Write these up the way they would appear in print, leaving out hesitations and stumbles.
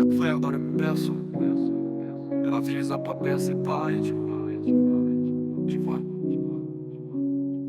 Quatre frères dans le même berceau. Et la vie les a pas percés pareil, tu vois.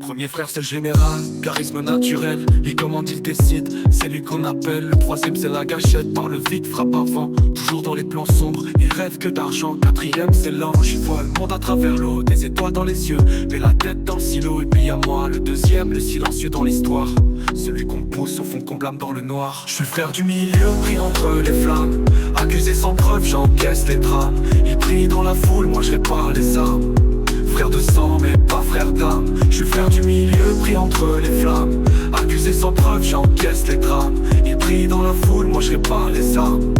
Premier frère c'est le général, charisme naturel. Et comment il décide, c'est lui qu'on appelle. Le troisième c'est la gâchette, dans le vide, frappe avant. Toujours dans les plans sombres, il rêve que d'argent. Quatrième c'est l'ange, il voit le monde à travers l'eau. Des étoiles dans les yeux, mais la tête dans le silo. Et puis à moi, le deuxième, le silencieux dans l'histoire. Celui qu'on pousse au fond qu'on blâme dans le noir. Je suis le frère du milieu, pris entre les flammes. Accusé sans preuve, j'encaisse les drames. Il prie dans la foule, moi je répare les armes. Frère de sang mais pas frère d'âme. Je suis frère du milieu pris entre les flammes. Accusé sans preuve j'encaisse les drames. Il brille dans la foule, moi je répare les armes.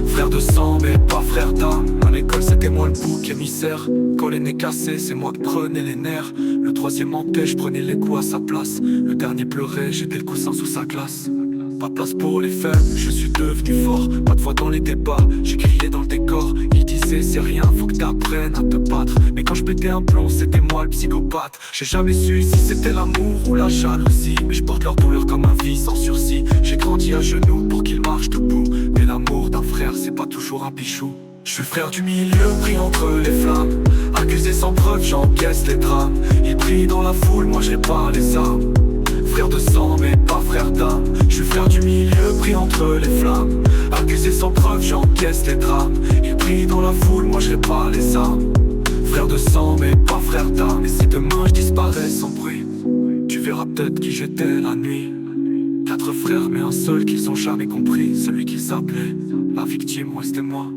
Frère de sang mais pas frère d'âme. À l'école c'était moi le bouc émissaire. Quand les nez cassés c'est moi qui prenais les nerfs. Le troisième mentait, je prenais les coups à sa place. Le dernier pleurait, j'étais le coussin sous sa classe. Pas de place pour les faibles, je suis devenu fort. Pas de foi dans les débats, j'ai crié dans le décor. Il disait c'est rien, faut que t'apprennes à te battre. Mais quand je pétais un plomb, c'était moi le psychopathe. J'ai jamais su si c'était l'amour ou la jalousie. Mais je porte leur douleur comme un vice sans sursis. J'ai grandi à genoux pour qu'ils marchent debout. Mais l'amour d'un frère c'est pas toujours un pichou. Je suis frère du milieu pris entre les flammes. Accusé sans preuve, j'encaisse les drames. Il brille dans la foule, moi je répare les armes. Frère de sang mais pas frère d'âme. Je suis frère du milieu pris entre les flammes. Accusé sans preuve j'encaisse les drames. Il brille dans la foule, moi je répare les armes. Frère de sang mais pas frère d'âme. Et si demain je disparais sans bruit, tu verras peut-être qui j'étais la nuit. Quatre frères mais un seul qu'ils ont jamais compris. Celui qu'ils appelaient la victime, ouais c'était moi.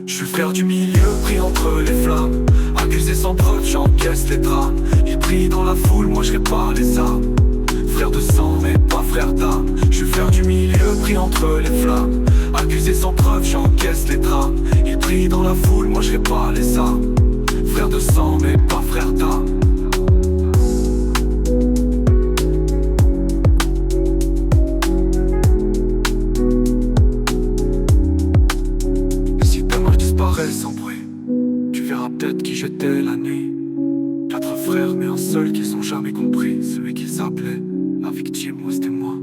Je suis frère du milieu pris entre les flammes. Accusé sans preuve, j'encaisse les drames. Il brille dans la foule, moi je répare les armes. Frère de sang mais pas frère d'âme. Je suis frère du milieu pris entre les flammes. Accusé sans preuve, j'encaisse les drames. Il brille dans la foule, moi je répare les armes. Frère de sang mais pas frère d'âme. Sans bruit, tu verras peut-être qui j'étais la nuit. Quatre frères mais un seul qu'ils ont jamais compris. Celui qu'ils appelaient la victime, ouais c'était moi.